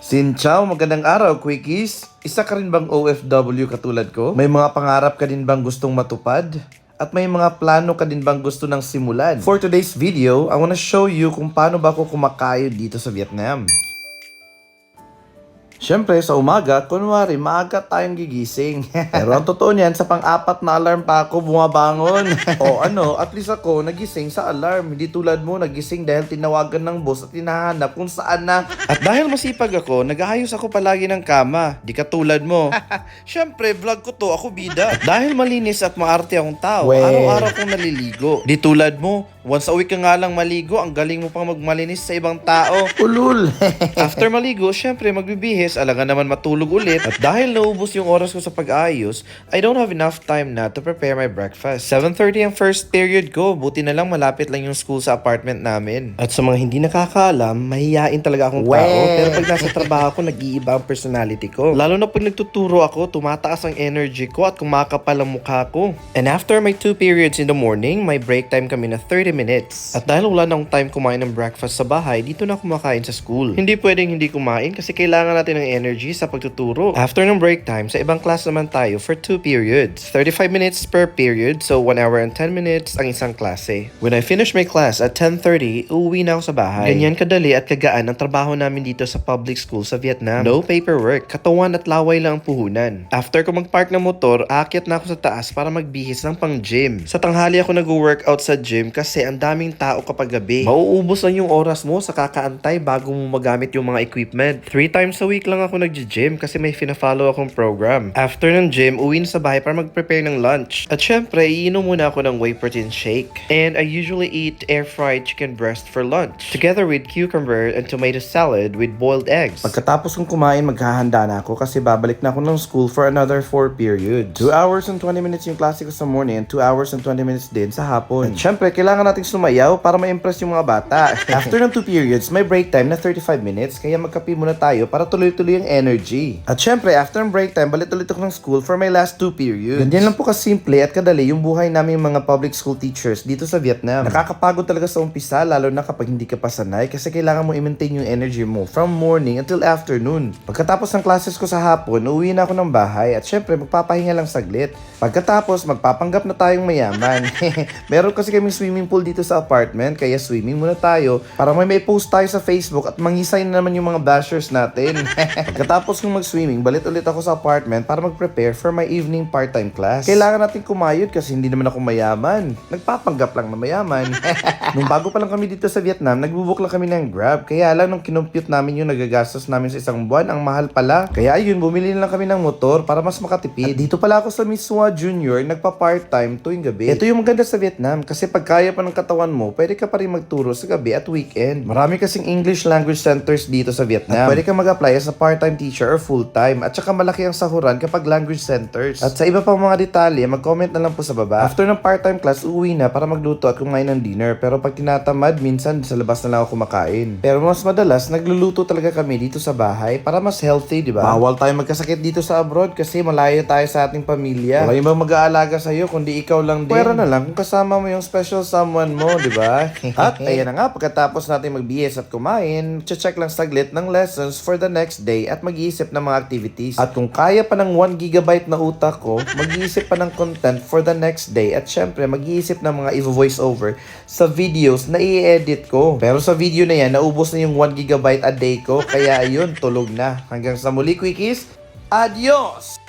Sin Chow, magandang araw, Quickies! Isa ka rin bang OFW katulad ko? May mga pangarap ka din bang gustong matupad? At may mga plano ka din bang gusto ng simulan? For today's video, I wanna show you kung paano ba ako kumakain dito sa Vietnam. Siyempre, sa umaga, kunwari, maaga tayong gigising. Pero ang totoo niyan, sa pang-apat na alarm pa ako bumabangon. At least ako, nagising sa alarm. Hindi tulad mo, nagising dahil tinawagan ng boss at hinahanap kung saan na. At dahil masipag ako, nag-aayos ako palagi ng kama. Di katulad mo. Siyempre, vlog ko to, ako bida. At dahil malinis at maarte akong tao, araw-araw kong naliligo. Di tulad mo, once a week ka nga lang maligo, ang galing mo pang magmalinis sa ibang tao. Ulul! After maligo, syempre magbibihis, alaga naman matulog ulit. At dahil naubos yung oras ko sa pag-aayos, I don't have enough time na to prepare my breakfast. 7:30 ang first period ko, buti na lang malapit lang yung school sa apartment namin. At sa mga hindi nakakaalam, mahihain talaga akong tao. Pero pag nasa trabaho ko, nag-iiba ang personality ko. Lalo na pag nagtuturo ako, tumataas ang energy ko at kumakapal ang mukha ko. And after my 2 periods in the morning, my break time kami na 30 minutes. At dahil wala na akong time kumain ng breakfast sa bahay, dito na kumakain sa school. Hindi pwedeng hindi kumain kasi kailangan natin ng energy sa pagtuturo. After ng break time, sa ibang class naman tayo for 2 periods. 35 minutes per period, so 1 hour and 10 minutes ang isang klase. When I finish my class at 10:30, uuwi na ako sa bahay. Ganyan kadali at kagaan ang trabaho namin dito sa public school sa Vietnam. No paperwork, katawan at laway lang ang puhunan. After ko mag-park ng motor, aakyat na ako sa taas para magbihis ng pang-gym. Sa tanghali ako nag-workout sa gym kasi ang daming tao kapag gabi. Mauubos lang yung oras mo sa kakaantay bago mo magamit yung mga equipment. 3 times a week lang ako nag-gym kasi may fina-follow akong program. After ng gym, uwi na sa bahay para mag-prepare ng lunch. At syempre, iinom muna ako ng whey protein shake. And I usually eat air-fried chicken breast for lunch, together with cucumber and tomato salad with boiled eggs. Pagkatapos kong kumain, maghahanda na ako kasi babalik na ako ng school for another 4 periods. 2 hours and 20 minutes yung klase ko sa morning and 2 hours and 20 minutes din sa hapon. At syempre, kailangan nating sumayaw para ma-impress yung mga bata. After ng 2 periods, may break time na 35 minutes kaya magkape muna tayo para tuloy-tuloy yung energy. At syempre, after ng break time, balik ulit ako ng school for my last 2 periods. Ganyan lang po kasimple at kadali yung buhay namin yung mga public school teachers dito sa Vietnam. Nakakapagod talaga sa umpisa, lalo na kapag hindi ka pa sanay kasi kailangan mo i-maintain yung energy mo from morning until afternoon. Pagkatapos ng classes ko sa hapon, uuwi na ako ng bahay at syempre magpapahinga lang saglit. Pagkatapos, magpapanggap na tayong mayaman. Meron kasi kaming swimming pool dito sa apartment, kaya swimming muna tayo para may post tayo sa Facebook at mangisay na naman yung mga bashers natin. Pagkatapos kong mag-swimming, balit ulit ako sa apartment para mag-prepare for my evening part-time class. Kailangan natin kumayod kasi hindi naman ako mayaman. Nagpapanggap lang na mayaman. Nung bago pa lang kami dito sa Vietnam, nagbubook lang kami ng Grab. Kaya lang nung kinompute namin yung nagagastos namin sa isang buwan, ang mahal pala. Kaya ayun, bumili na lang kami ng motor para mas makatipid. At dito pala ako sa Miss Hua Junior, nagpa-part-time tuwing gabi. Ito yung maganda sa Vietnam kasi pag kaya pa ng katawan mo, pwede ka pa rin magturo sa gabi at weekend. Marami kasing English language centers dito sa Vietnam. At pwede ka mag-apply as a part-time teacher or full-time. At saka malaki ang sahuran kapag language centers. At sa iba pang mga detalye, mag-comment na lang po sa baba. After ng part-time class, uuwi na para magluto at kumain ng dinner. Pero pag tinatamad, minsan sa labas na lang ako kumakain. Pero mas madalas, nagluluto talaga kami dito sa bahay para mas healthy, di ba? Bawal tayo magkasakit dito sa abroad kasi malayo tayo sa ating pamilya. Wala yung bang mag-aalaga sa'yo kundi ikaw lang din. Pwera na lang kung kasama mo yung special someone mo, di ba? At ayan na nga, pagkatapos natin magbihis at kumain, check lang saglit ng lessons for the next day at mag-iisip ng mga activities. At kung kaya pa ng 1 GB na utak ko, mag-iisip pa ng content for the next day at syempre mag-iisip ng mga i-voice over sa videos na i-edit ko. Pero sa video na yan, naubos na yung 1 GB a day ko, kaya ayun, tulog na. Hanggang sa muli, Quickies, adios!